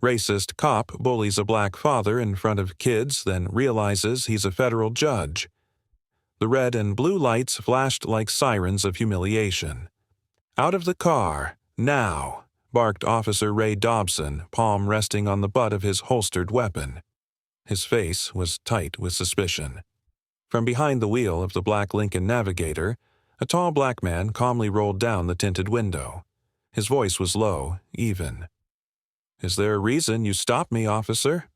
Racist cop bullies a black father in front of kids, then realizes he's a federal judge. The red and blue lights flashed like sirens of humiliation. "Out of the car, now!" barked Officer Ray Dobson, palm resting on the butt of his holstered weapon. His face was tight with suspicion. From behind the wheel of the black Lincoln Navigator, a tall black man calmly rolled down the tinted window. His voice was low, even. "Is there a reason you stopped me, officer?"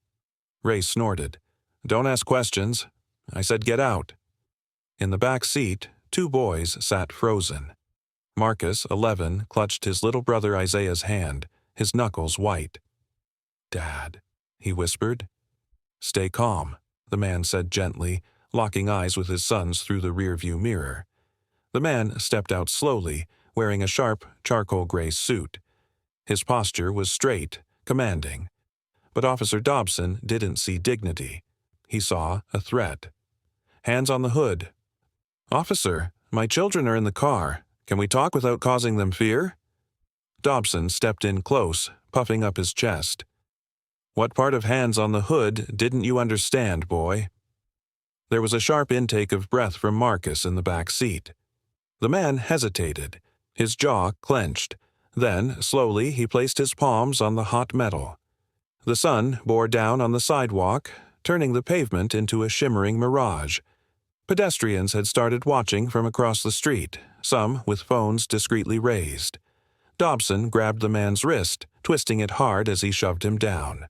Ray snorted. "Don't ask questions. I said get out." In the back seat, two boys sat frozen. Marcus, 11, clutched his little brother Isaiah's hand, his knuckles white. "Dad," he whispered. "Stay calm," the man said gently, locking eyes with his sons through the rearview mirror. The man stepped out slowly, wearing a sharp, charcoal-gray suit. His posture was straight, commanding. But Officer Dobson didn't see dignity. He saw a threat. "Hands on the hood." "Officer, my children are in the car. Can we talk without causing them fear?" Dobson stepped in close, puffing up his chest. "What part of hands on the hood didn't you understand, boy?" There was a sharp intake of breath from Marcus in the back seat. The man hesitated, his jaw clenched. Then, slowly, he placed his palms on the hot metal. The sun bore down on the sidewalk, turning the pavement into a shimmering mirage. Pedestrians had started watching from across the street, some with phones discreetly raised. Dobson grabbed the man's wrist, twisting it hard as he shoved him down.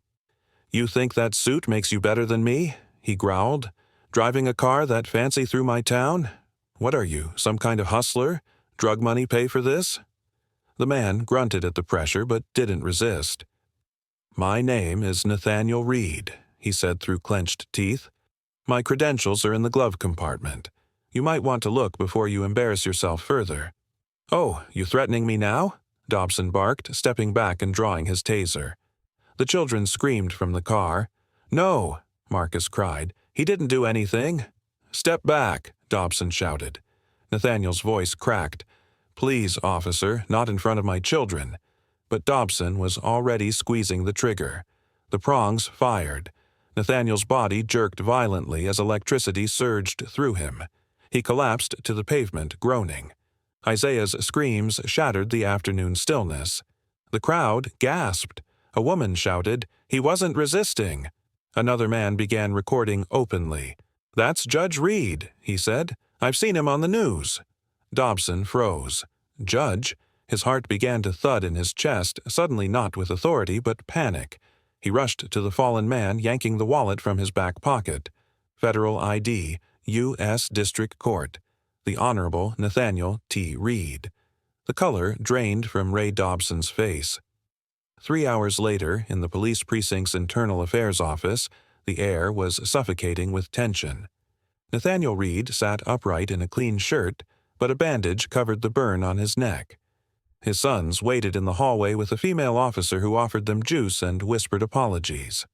"You think that suit makes you better than me?" he growled. "Driving a car that fancy through my town? What are you, some kind of hustler? Drug money pay for this?" The man grunted at the pressure but didn't resist. "My name is Nathaniel Reed," he said through clenched teeth. "My credentials are in the glove compartment. You might want to look before you embarrass yourself further." "Oh, you threatening me now?" Dobson barked, stepping back and drawing his taser. The children screamed from the car. "No!" Marcus cried. "He didn't do anything." "Step back!" Dobson shouted. Nathaniel's voice cracked. "Please, officer, not in front of my children." But Dobson was already squeezing the trigger. The prongs fired. Nathaniel's body jerked violently as electricity surged through him. He collapsed to the pavement, groaning. Isaiah's screams shattered the afternoon stillness. The crowd gasped. A woman shouted, "He wasn't resisting." Another man began recording openly. "That's Judge Reed," he said. "I've seen him on the news." Dobson froze. "Judge?" His heart began to thud in his chest, suddenly not with authority but panic. He rushed to the fallen man, yanking the wallet from his back pocket. Federal ID, U.S. District Court. The Honorable Nathaniel T. Reed. The color drained from Ray Dobson's face. 3 hours later, in the police precinct's internal affairs office, the air was suffocating with tension. Nathaniel Reed sat upright in a clean shirt, but a bandage covered the burn on his neck. His sons waited in the hallway with a female officer who offered them juice and whispered apologies.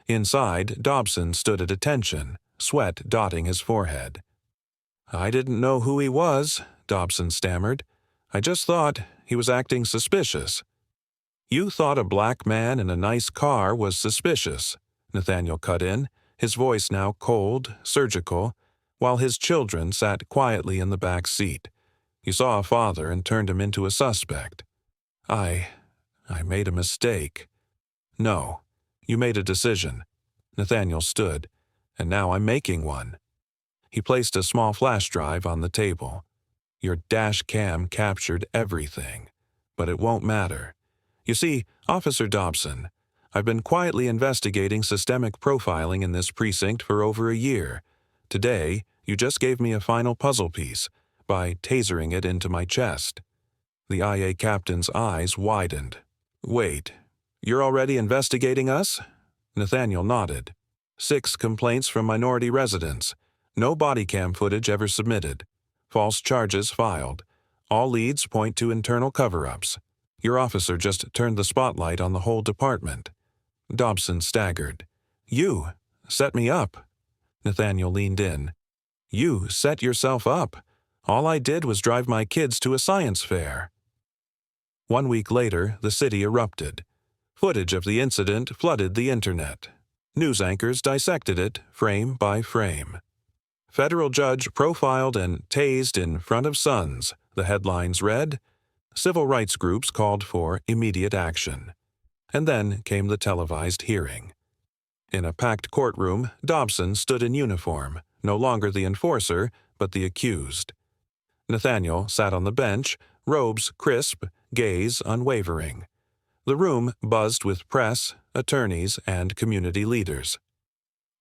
Inside, Dobson stood at attention, sweat dotting his forehead. "I didn't know who he was," Dobson stammered. "I just thought he was acting suspicious." "You thought a black man in a nice car was suspicious," Nathaniel cut in, his voice now cold, surgical, while his children sat quietly in the back seat. "You saw a father and turned him into a suspect." I made a mistake." "No, you made a decision." Nathaniel stood. "And now I'm making one." He placed a small flash drive on the table. "Your dash cam captured everything. But it won't matter. You see, Officer Dobson, I've been quietly investigating systemic profiling in this precinct for over a year. Today, you just gave me a final puzzle piece by tasering it into my chest." The IA captain's eyes widened. "Wait, you're already investigating us?" Nathaniel nodded. 6 complaints from minority residents. No body cam footage ever submitted. False charges filed. All leads point to internal cover-ups. Your officer just turned the spotlight on the whole department." Dobson staggered. "You set me up." Nathaniel leaned in. "You set yourself up. All I did was drive my kids to a science fair." 1 week later, the city erupted. Footage of the incident flooded the internet. News anchors dissected it frame by frame. Federal judge profiled and tased in front of sons, the headlines read. Civil rights groups called for immediate action. And then came the televised hearing. In a packed courtroom, Dobson stood in uniform, no longer the enforcer, but the accused. Nathaniel sat on the bench, robes crisp, gaze unwavering. The room buzzed with press, attorneys, and community leaders.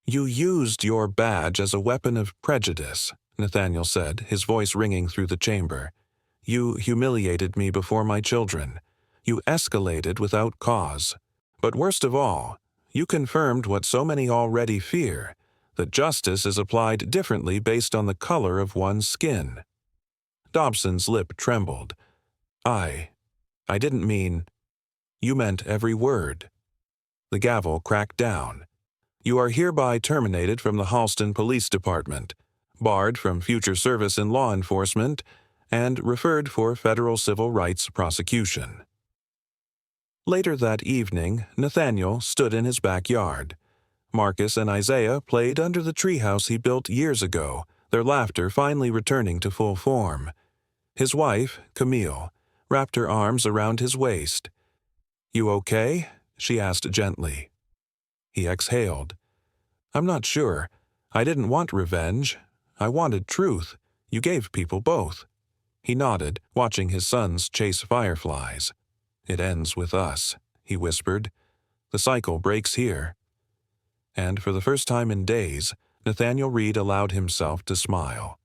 "You used your badge as a weapon of prejudice," Nathaniel said, his voice ringing through the chamber. "You humiliated me before my children. You escalated without cause. But worst of all, you confirmed what so many already fear, that justice is applied differently based on the color of one's skin." Dobson's lip trembled. I didn't mean—" "You meant every word." The gavel cracked down. "You are hereby terminated from the Halston Police Department, barred from future service in law enforcement, and referred for federal civil rights prosecution." Later that evening, Nathaniel stood in his backyard. Marcus and Isaiah played under the treehouse he built years ago, their laughter finally returning to full form. His wife, Camille, wrapped her arms around his waist. "You okay?" she asked gently. He exhaled. "I'm not sure. I didn't want revenge. I wanted truth. You gave people both." He nodded, watching his sons chase fireflies. "It ends with us," he whispered. "The cycle breaks here." And for the first time in days, Nathaniel Reed allowed himself to smile.